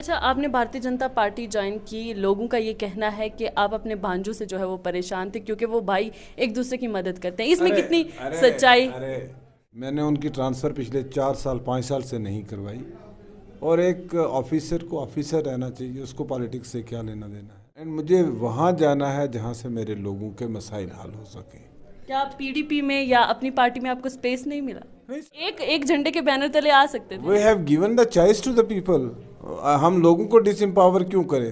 اچھا، آپ نے بھارتیہ جنتا پارٹی جوائن کی، لوگوں کا یہ کہنا ہے کہ آپ اپنے بھانجوں سے جو ہے وہ پریشان تھے کیونکہ وہ بھائی ایک دوسرے کی مدد کرتے ہیں، اس میں کتنی سچائی؟ میں نے ان کی ٹرانسفر پچھلے 4 سال 5 سال سے نہیں کروائی، اور ایک آفیسر کو آفیسر رہنا چاہیے، اس کو پالیٹکس سے کیا لینا دینا ہے، اینڈ مجھے وہاں جانا ہے جہاں سے میرے لوگوں کے مسائل حل ہو سکیں۔ کیا آپ پی ڈی پی میں یا اپنی پارٹی میں آپ کو سپیس نہیں ملا؟ ایک جھنڈے کے بینر تلے آ سکتے تھے۔ We have given the choice to the people. ہم لوگوں کو ڈس امپاور کیوں کریں؟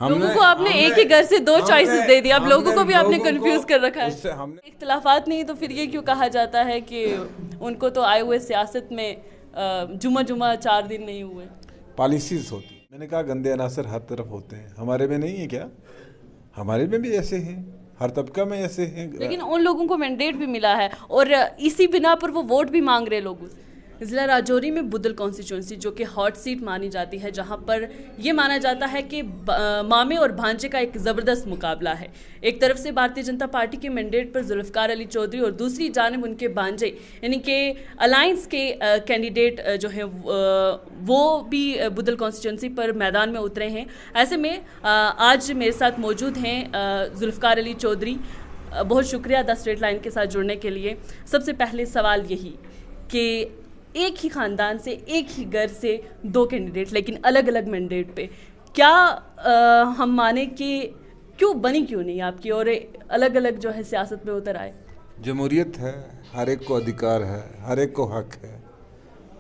لوگوں کو آپ نے ایک ہی گھر سے دو چوائسز دے دی، اب لوگوں کو بھی آپ نے کنفیوز کر رکھا ہے۔ اختلافات نہیں تو پھر یہ کیوں کہا جاتا ہے کہ ان کو تو آئے ہوئے سیاست میں جمعہ 4 دن نہیں ہوئے؟ پالیسیز ہوتی، میں نے کہا گندے عناصر ہر طرف ہوتے ہیں، ہمارے میں نہیں ہے کیا؟ ہمارے میں بھی ایسے ہیں، ہر طبقہ میں ایسے ہیں۔ لیکن ان لوگوں کو مینڈیٹ بھی ملا ہے اور اسی بنا پر وہ ووٹ بھی مانگ رہے لوگوں سے۔ ضلع راجوری میں بدل کانسٹیچوئنسی جو کہ ہاٹ سیٹ مانی جاتی ہے، جہاں پر یہ مانا جاتا ہے کہ مامے اور بھانجے کا ایک زبردست مقابلہ ہے۔ ایک طرف سے بھارتیہ جنتا پارٹی کے مینڈیٹ پر ذوالفقار علی چودھری اور دوسری جانب ان کے بھانجے یعنی کہ الائنس کے کینڈیڈیٹ جو ہیں وہ بھی بدل کانسٹیچوئنسی پر میدان میں اترے ہیں۔ ایسے میں آج میرے ساتھ موجود ہیں ذوالفقار علی چودھری۔ بہت شکریہ دا اسٹریٹ لائن کے ساتھ جڑنے کے لیے۔ سب سے پہلے سوال یہی کہ ایک ہی خاندان سے ایک ہی گھر سے 2 کینڈیڈیٹ لیکن الگ الگ مینڈیٹ پہ، کیا ہم مانیں کہ کیوں بنی کیوں نہیں آپ کی اور الگ الگ جو ہے سیاست میں اتر آئے؟ جمہوریت ہے، ہر ایک کو ادھیکار ہے، ہر ایک کو حق ہے،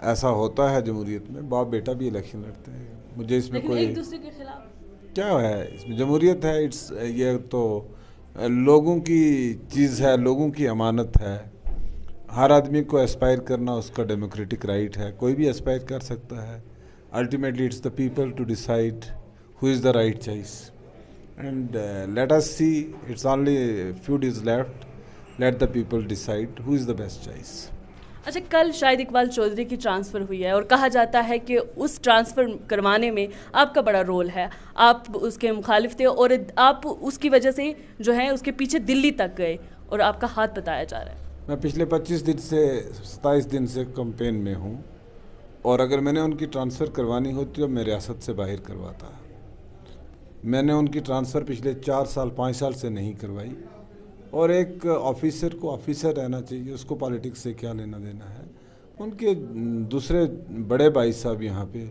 ایسا ہوتا ہے جمہوریت میں، باپ بیٹا بھی الیکشن لڑتے ہیں، مجھے اس میں لیکن کوئی ایک دوسرے کے خلاف کیا ہے؟ اس میں جمہوریت ہے، یہ تو لوگوں کی چیز ہے، لوگوں کی امانت ہے، ہر آدمی کو اسپائر کرنا اس کا ڈیموکریٹک رائٹ ہے، کوئی بھی اسپائر کر سکتا ہے۔ Ultimately it's the people to decide who is the right choice, and let us see, it's only few days left, let the people decide who is the best choice. اچھا، کل شاہد اقبال چودھری کی transfer ہوئی ہے اور کہا جاتا ہے کہ اس ٹرانسفر کروانے میں آپ کا بڑا رول ہے، آپ اس کے مخالف تھے اور آپ اس کی وجہ سے جو ہے اس کے پیچھے دلی تک گئے اور آپ کا ہاتھ بتایا جا رہا ہے۔ میں پچھلے 27 دن سے کمپین میں ہوں، اور اگر میں نے ان کی ٹرانسفر کروانی ہوتی تو میں ریاست سے باہر کرواتا۔ میں نے ان کی ٹرانسفر پچھلے 4 سال 5 سال سے نہیں کروائی، اور ایک آفیسر کو آفیسر رہنا چاہیے، اس کو پالیٹکس سے کیا لینا دینا ہے۔ ان کے دوسرے بڑے بھائی صاحب یہاں پہ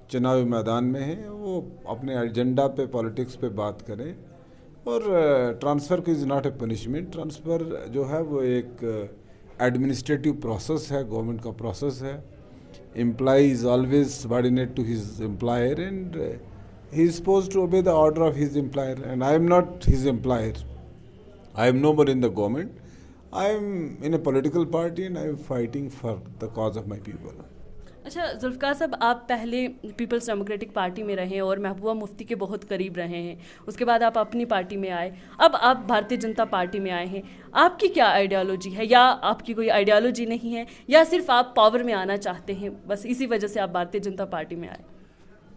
چناوی میدان میں ہیں، وہ اپنے ایجنڈا پہ پالیٹکس پہ بات کریں، اور ٹرانسفر کو is not a punishment. Transfer جو ہے وہ ایک ایڈمنسٹریٹو پروسیس ہے، گورنمنٹ کا پروسیس ہے۔ Employee is always subordinate to his employer, and he is supposed to obey the order of his employer, and I am not his employer, I am no more in the government. I am in a political party and I am fighting for the cause of my people. اچھا ذوالفقار صاحب، آپ پہلے Peoples democratic party میں رہے اور محبوبہ مفتی کے بہت قریب رہے ہیں، اس کے بعد آپ اپنی پارٹی میں آئے، اب آپ بھارتیہ جنتا پارٹی میں آئے ہیں۔ آپ کی کیا آئیڈیالوجی ہے، یا آپ کی کوئی آئیڈیالوجی نہیں ہے، یا صرف آپ پاور میں آنا چاہتے ہیں، بس اسی وجہ سے آپ بھارتیہ جنتا پارٹی میں آئے؟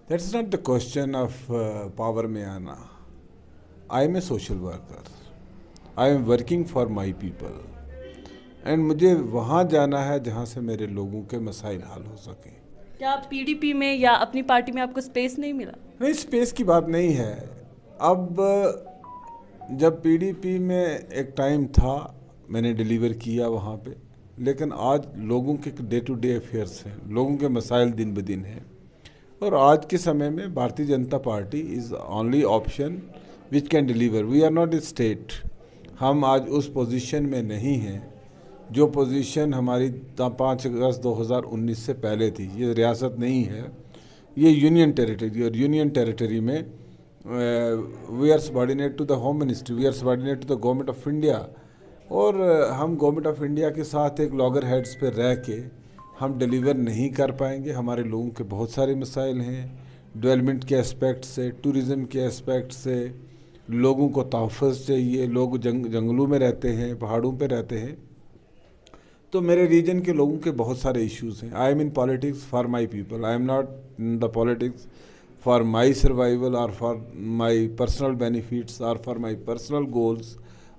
That's not the question of power میں آنا۔ I am a social worker. I am working for my people. And مجھے وہاں جانا ہے جہاں سے میرے لوگوں کے مسائل حل ہو سکیں۔ کیا آپ پی ڈی پی میں یا اپنی پارٹی میں آپ کو سپیس نہیں ملا؟ نہیں، اسپیس کی بات نہیں ہے۔ اب جب پی ڈی پی میں ایک ٹائم تھا، میں نے ڈیلیور کیا وہاں پہ، لیکن آج لوگوں کے ڈے ٹو ڈے افیئرس ہیں، لوگوں کے مسائل دن بدن ہیں، اور آج کے سمے میں Bharatiya Janata Party is only option which can deliver. We are not a state, ہم آج اس پوزیشن میں نہیں ہیں جو پوزیشن ہماری 5 اگست 2019 سے پہلے تھی۔ یہ ریاست نہیں ہے، یہ یونین ٹیریٹری، اور یونین ٹیریٹری میں we are subordinate to the home ministry, we are subordinate to the government of India, اور ہم گورنمنٹ آف انڈیا کے ساتھ ایک لاگر ہیڈز پہ رہ کے ہم ڈیلیور نہیں کر پائیں گے۔ ہمارے لوگوں کے بہت سارے مسائل ہیں، ڈیولپمنٹ کے اسپیکٹ سے، ٹورزم کے اسپیکٹ سے، لوگوں کو تحفظ چاہیے، لوگ جنگلوں میں رہتے ہیں، پہاڑوں پہ رہتے ہیں، تو میرے ریجن کے لوگوں کے بہت سارے ایشوز ہیں۔ I am in politics for my people, I am not in the politics for my survival اور فار مائی پرسنل بینیفٹس اور for my personal goals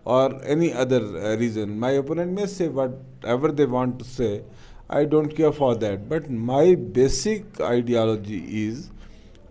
or any other reason. My opponent may say whatever they want to say, I don't care for that, but my basic ideology is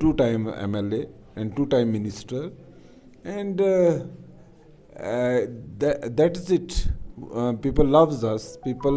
2-time MLA and 2-time minister, and that is it. People loves us, people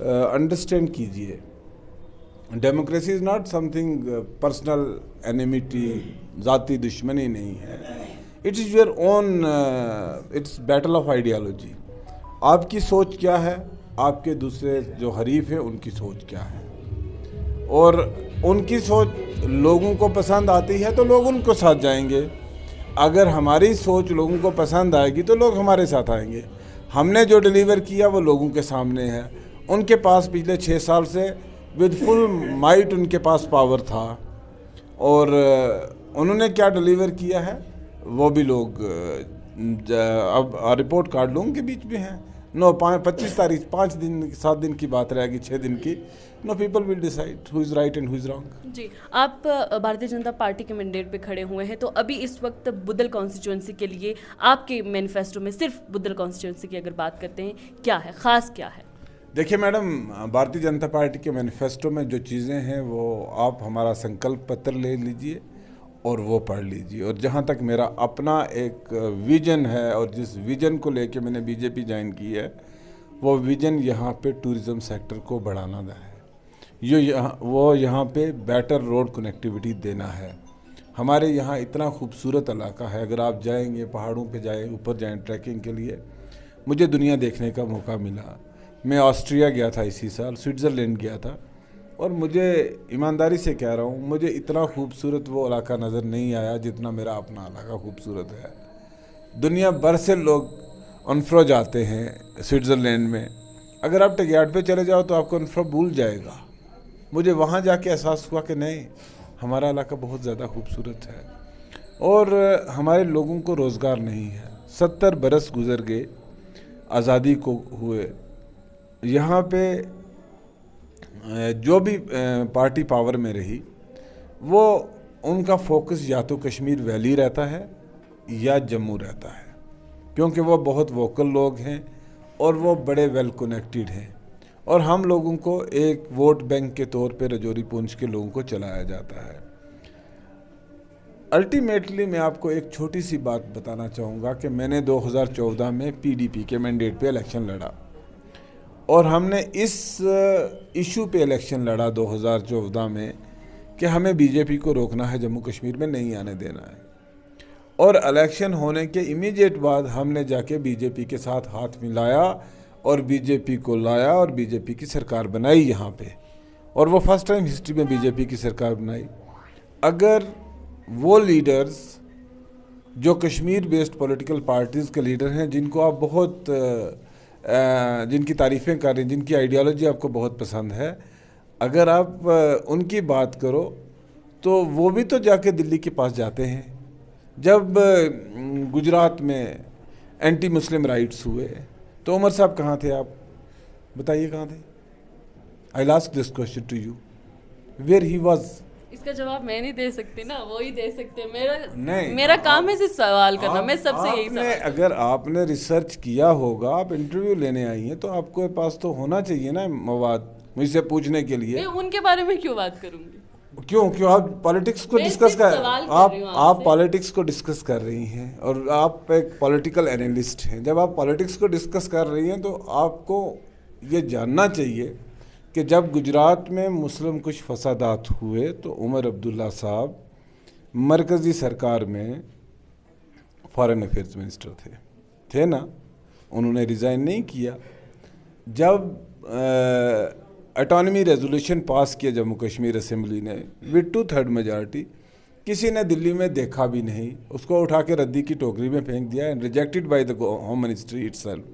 understand کیجئے. Democracy is not something personal enmity, ذاتی دشمنی نہیں ہے. It is your own, it's battle of ideology. آپ کی سوچ کیا ہے، آپ کے دوسرے جو حریف ہیں ان کی سوچ کیا ہے، اور ان کی سوچ لوگوں کو پسند آتی ہے تو لوگ ان کو ساتھ جائیں گے. اگر ہماری سوچ لوگوں کو پسند آئے گی تو لوگ ہمارے ساتھ آئیں گے. ہم نے جو ڈیلیور کیا وہ لوگوں کے سامنے ہے. ان کے پاس پچھلے 6 سال سے ود فل مائٹ ان کے پاس پاور تھا، اور انہوں نے کیا ڈیلیور کیا ہے وہ بھی لوگ اب رپورٹ کارڈ لوگوں کے بیچ میں ہیں. 25 تاریخ 5 دن 7 دن کی بات رہے گی، 6 دن کی. No people will decide who is right and who is wrong. جی، آپ بھارتیہ جنتا پارٹی کے مینڈیٹ پہ کھڑے ہوئے ہیں، تو ابھی اس وقت بدل کانسٹیچوئنسی کے لیے آپ کے مینیفیسٹو میں صرف بدل کانسٹیچوئنسی کی اگر بات کرتے ہیں، کیا ہے خاص، کیا ہے؟ دیکھیے میڈم، بھارتیہ جنتا پارٹی کے مینیفیسٹو میں جو چیزیں ہیں وہ آپ ہمارا سنکلپ پتر لے لیجئے اور وہ پڑھ لیجئے. اور جہاں تک میرا اپنا ایک ویژن ہے، اور جس ویژن کو لے کے میں نے بی جے پی جوائن کی ہے، وہ ویژن یہاں پہ ٹورزم سیکٹر کو بڑھانا ہے. وہ یہاں پہ بیٹر روڈ کنیکٹیوٹی دینا ہے. ہمارے یہاں اتنا خوبصورت علاقہ ہے، اگر آپ جائیں گے پہاڑوں پہ جائیں، اوپر جائیں ٹریکنگ کے لیے. مجھے دنیا دیکھنے کا موقع ملا. میں آسٹریا گیا تھا اسی سال، سوئٹزرلینڈ گیا تھا، اور مجھے ایمانداری سے کہہ رہا ہوں، مجھے اتنا خوبصورت وہ علاقہ نظر نہیں آیا جتنا میرا اپنا علاقہ خوبصورت ہے. دنیا بھر سے لوگ انفرو جاتے ہیں سوئٹزرلینڈ میں. اگر آپ ٹگیاٹ پہ چلے جاؤ تو آپ کو انفرو بھول جائے گا. مجھے وہاں جا کے احساس ہوا کہ نہیں، ہمارا علاقہ بہت زیادہ خوبصورت ہے، اور ہمارے لوگوں کو روزگار نہیں ہے. 70 برس گزر گئے آزادی کو ہوئے. یہاں پہ جو بھی پارٹی پاور میں رہی، وہ ان کا فوکس یا تو کشمیر ویلی رہتا ہے یا جموں رہتا ہے، کیونکہ وہ بہت ووکل لوگ ہیں اور وہ بڑے ویل کنیکٹڈ ہیں. اور ہم لوگوں کو ایک ووٹ بینک کے طور پہ رجوری پونچھ کے لوگوں کو چلایا جاتا ہے. الٹیمیٹلی میں آپ کو ایک چھوٹی سی بات بتانا چاہوں گا کہ میں نے 2014 میں پی ڈی پی کے مینڈیٹ پہ الیکشن لڑا، اور ہم نے اس ایشو پہ الیکشن لڑا 2014 میں کہ ہمیں بی جے پی کو روکنا ہے، جموں کشمیر میں نہیں آنے دینا ہے. اور الیکشن ہونے کے امیڈیٹ بعد ہم نے جا کے بی جے پی کے ساتھ ہاتھ ملایا اور بی جے پی کو لایا اور بی جے پی کی سرکار بنائی یہاں پہ. اور وہ فرسٹ ٹائم ہسٹری میں بی جے پی کی سرکار بنائی. اگر وہ لیڈرز جو کشمیر بیسڈ پولیٹیکل پارٹیز کے لیڈر ہیں، جن کو آپ بہت جن کی تعریفیں کر رہے ہیں، جن کی آئیڈیالوجی آپ کو بہت پسند ہے، اگر آپ ان کی بات کرو تو وہ بھی تو جا کے دلی کے پاس جاتے ہیں. جب گجرات میں اینٹی مسلم رائٹس ہوئے تو عمر صاحب کہاں تھے؟ آپ بتائیے کہاں تھے؟ I ask this question to you, where he was. اس کا جواب میں نہیں دے سکتی نا، وہی دے سکتے. میرا کام ہے صرف سوال کرنا. میں سب سے یہی سوال، اگر آپ نے ریسرچ کیا ہوگا، آپ انٹرویو لینے آئی ہیں، تو آپ کے پاس تو ہونا چاہیے نا مواد مجھ سے پوچھنے کے لیے. میں ان کے بارے میں کیوں بات کروں گی؟ کیوں آپ پالیٹکس کو ڈسکس کر آپ پالیٹکس کو ڈسکس کر رہی ہیں، اور آپ ایک پولیٹیکل اینالسٹ ہیں. جب آپ پالیٹکس کو ڈسکس کر رہی ہیں تو آپ کو یہ جاننا چاہیے کہ جب گجرات میں مسلم کچھ فسادات ہوئے تو عمر عبداللہ صاحب مرکزی سرکار میں فارن افیئرز منسٹر تھے نا، انہوں نے ریزائن نہیں کیا. جب اٹانومی ریزولوشن پاس کیا جموں کشمیر اسمبلی نے وتھ 2/3 میجارٹی، کسی نے دلی میں دیکھا بھی نہیں، اس کو اٹھا کے ردی کی ٹوکری میں پھینک دیا. And rejected by the home ministry it self,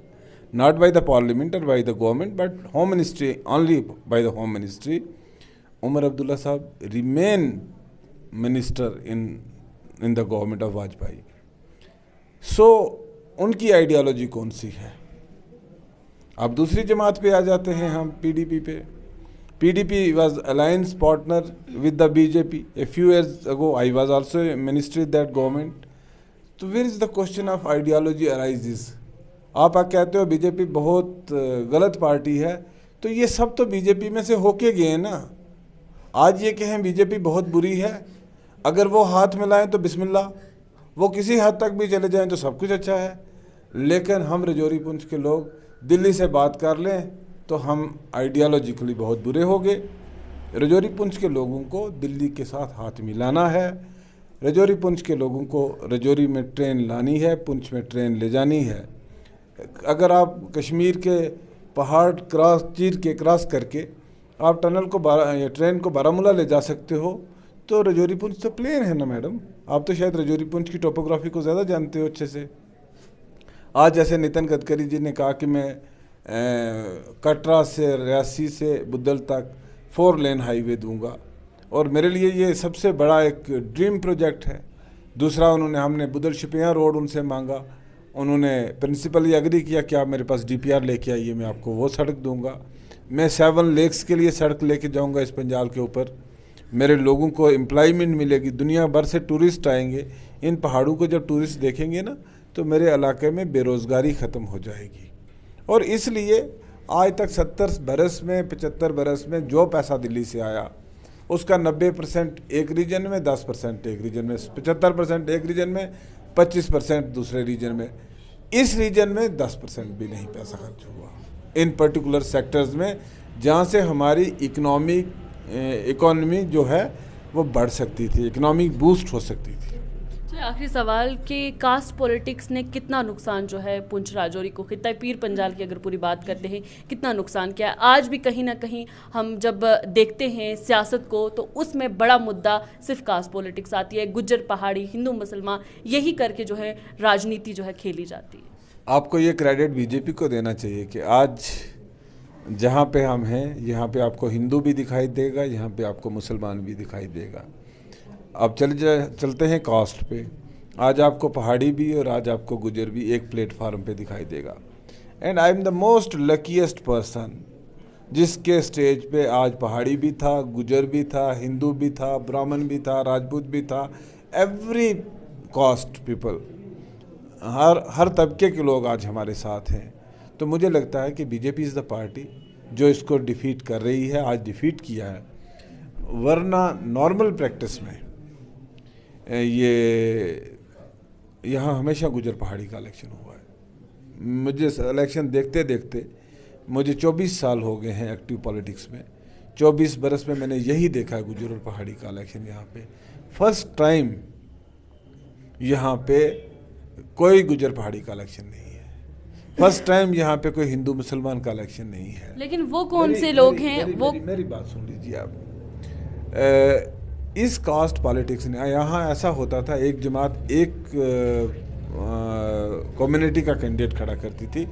not by the parliament or by the government, but home ministry, only by the home ministry. Umar Abdullah Sahab remain minister in the government of Vajpayee. So ان کی ideology کون سی ہے؟ آپ دوسری جماعت پہ آ جاتے ہیں. ہم پی ڈی پی پہ. P D P was alliance partner with the BJP. A few years ago I was also a minister in that government. So where is the question of ideology arises? آپ کہتے ہو B J پی بہت غلط party ہے، تو یہ سب تو B J پی میں سے ہو کے گئے ہیں نا. آج یہ کہیں بی جے پی بہت بری ہے، اگر وہ ہاتھ ملائیں تو بسم اللہ، وہ کسی حد تک بھی چلے جائیں تو سب کچھ اچھا ہے. لیکن ہم رجوری پونچھ کے لوگ دلی سے بات کر لیں تو ہم آئیڈیالوجیکلی بہت برے ہو گئے. رجوری پونچھ کے لوگوں کو دلی کے ساتھ ہاتھ ملانا ہے. رجوری پونچھ کے لوگوں کو رجوری میں ٹرین لانی ہے, پونچھ میں ٹرین لے جانی ہے. اگر آپ کشمیر کے پہاڑ کراس کر کے آپ ٹرین کو بارہمولہ لے جا سکتے ہو, تو رجوری پونچھ تو پلین ہے نا میڈم. آپ تو شاید رجوری پونچھ کی ٹوپوگرافی کو زیادہ جانتے ہو اچھے سے. آج جیسے نتن گڈکری جی نے کہا کہ میں کٹرا سے ریاسی سے بدل تک 4 لین ہائی وے دوں گا, اور میرے لیے یہ سب سے بڑا ایک ڈریم پروجیکٹ ہے. دوسرا ہم نے بدل شپیاں روڈ ان سے مانگا, انہوں نے پرنسپلی ایگری کیا کہ آپ میرے پاس DPR لے کے آئیے, میں آپ کو وہ سڑک دوں گا. میں 7 لیکس کے لیے سڑک لے کے جاؤں گا اس پنجال کے اوپر. میرے لوگوں کو امپلائمنٹ ملے گی, دنیا بھر سے ٹورسٹ آئیں گے. ان پہاڑوں کو جب ٹورسٹ دیکھیں گے نا تو میرے علاقے میں بے روزگاری ختم ہو جائے گی. اور اس لیے آج تک 70 برس میں 75 برس میں جو پیسہ دلی سے آیا اس کا 90% ایک ریجن میں, 10% ایک ریجن میں, 75% ایک ریجن میں, 25% دوسرے ریجن میں. اس ریجن میں 10% بھی نہیں پیسہ خرچ ہوا ان پرٹیکولر سیکٹرز میں, جہاں سے ہماری اکانومی جو ہے وہ بڑھ سکتی تھی, اکنامک بوسٹ ہو سکتی تھی. آخری سوال کہ کاسٹ پولیٹکس نے کتنا نقصان جو ہے پونچھ راجوری کو, خطہ پیر پنجال کی اگر پوری بات کرتے ہیں, کتنا نقصان کیا ہے؟ آج بھی کہیں نہ کہیں ہم جب دیکھتے ہیں سیاست کو تو اس میں بڑا مدعا صرف کاسٹ پولیٹکس آتی ہے. گجر پہاڑی, ہندو مسلمان, یہی کر کے جو ہے راجنیتی جو ہے کھیلی جاتی ہے. آپ کو یہ کریڈٹ BJP کو دینا چاہیے کہ آج جہاں پہ ہم ہیں یہاں پہ آپ کو ہندو بھی دکھائی دے گا, یہاں پہ آپ کو مسلمان بھی دکھائی دے گا. اب چلتے ہیں کاسٹ پہ. آج آپ کو پہاڑی بھی اور آج آپ کو گجر بھی ایک پلیٹ فارم پہ دکھائی دے گا. And I am the most luckiest person جس کے سٹیج پہ آج پہاڑی بھی تھا, گجر بھی تھا, ہندو بھی تھا, برہمن بھی تھا, راجپوت بھی تھا, ایوری کاسٹ پیپل, ہر طبقے کے لوگ آج ہمارے ساتھ ہیں. تو مجھے لگتا ہے کہ BJP از دا پارٹی جو اس کو ڈیفیٹ کر رہی ہے, آج ڈیفیٹ کیا ہے. ورنہ نارمل پریکٹس میں یہاں ہمیشہ گجر پہاڑی کا الیکشن ہوا ہے. مجھے الیکشن دیکھتے دیکھتے مجھے 24 سال ہو گئے ہیں ایکٹیو پالیٹکس میں. 24 برس میں نے یہی دیکھا ہے گجر اور پہاڑی کا الیکشن. یہاں پہ فرسٹ ٹائم یہاں پہ کوئی گجر پہاڑی کا الیکشن نہیں ہے. فرسٹ ٹائم یہاں پہ کوئی ہندو مسلمان کا الیکشن نہیں ہے. لیکن وہ کون سے لوگ ہیں؟ میری بات سن لیجیے آپ. اس کاسٹ پالیٹکس نے یہاں ایسا ہوتا تھا, ایک جماعت ایک کمیونٹی کا کینڈیڈیٹ کھڑا کرتی تھی,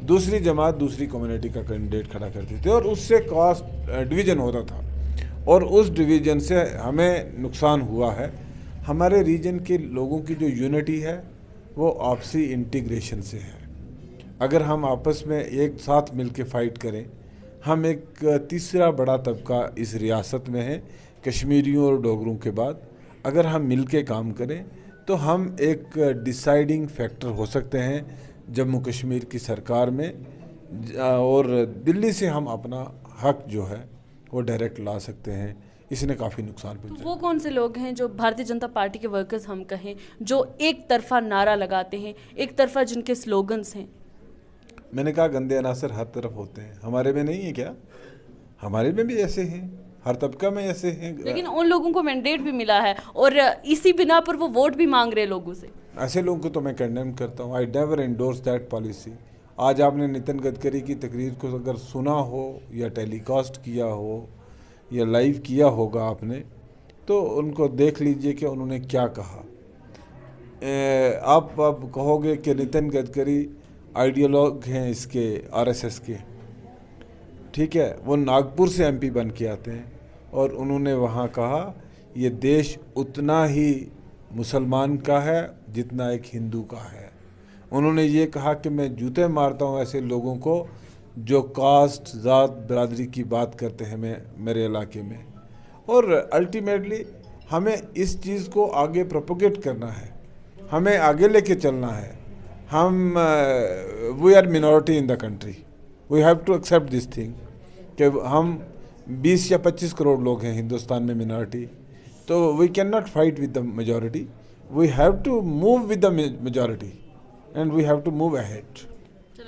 دوسری جماعت دوسری کمیونٹی کا کینڈیڈیٹ کھڑا کرتی تھی, اور اس سے کاسٹ ڈویژن ہوتا تھا. اور اس ڈویژن سے ہمیں نقصان ہوا ہے. ہمارے ریجن کے لوگوں کی جو یونٹی ہے وہ آپسی انٹیگریشن سے ہے. اگر ہم آپس میں ایک ساتھ مل کے فائٹ کریں, ہم ایک تیسرا بڑا طبقہ اس ریاست میں ہے کشمیریوں اور ڈوگروں کے بعد, اگر ہم مل کے کام کریں تو ہم ایک ڈیسائیڈنگ فیکٹر ہو سکتے ہیں جموں کشمیر کی سرکار میں, اور دلی سے ہم اپنا حق جو ہے وہ ڈائریکٹ لا سکتے ہیں. اس نے کافی نقصان پہنچایا. وہ کون سے لوگ ہیں جو بھارتیہ جنتا پارٹی کے ورکرز ہم کہیں, جو ایک طرفہ نعرہ لگاتے ہیں, ایک طرفہ جن کے سلوگنز ہیں؟ میں نے کہا گندے عناصر ہر طرف ہوتے ہیں. ہمارے میں نہیں ہے کیا؟ ہمارے میں بھی ایسے ہیں, ہر طبقہ میں ایسے ہیں. لیکن ان لوگوں کو مینڈیٹ بھی ملا ہے اور اسی بنا پر وہ ووٹ بھی مانگ رہے لوگوں سے. ایسے لوگوں کو تو میں کنڈیم کرتا ہوں. I never endorse that policy. آج آپ نے نتن گڈکری کی تقریر کو اگر سنا ہو یا ٹیلی کاسٹ کیا ہو یا لائیو کیا ہوگا آپ نے, تو ان کو دیکھ لیجئے کہ انہوں نے کیا کہا. آپ اب کہو گے کہ نتن گڈکری آئیڈیالوگ ہیں اس کے RSS کے, ٹھیک ہے, وہ ناگپور سے MP بن کے آتے ہیں, اور انہوں نے وہاں کہا یہ دیش اتنا ہی مسلمان کا ہے جتنا ایک ہندو کا ہے. انہوں نے یہ کہا کہ میں جوتے مارتا ہوں ایسے لوگوں کو جو کاسٹ, ذات, برادری کی بات کرتے ہیں میرے علاقے میں. اور الٹیمیٹلی ہمیں اس چیز کو آگے پروپوگیٹ کرنا ہے, ہمیں آگے لے کے چلنا ہے. ہم we are minority in the country, we have to accept this thing کہ ہم 20 یا 25 کروڑ لوگ ہیں ہندوستان میں مینورٹی. تو we can not fight with the majority, we have to move with the majority and we have to move ahead.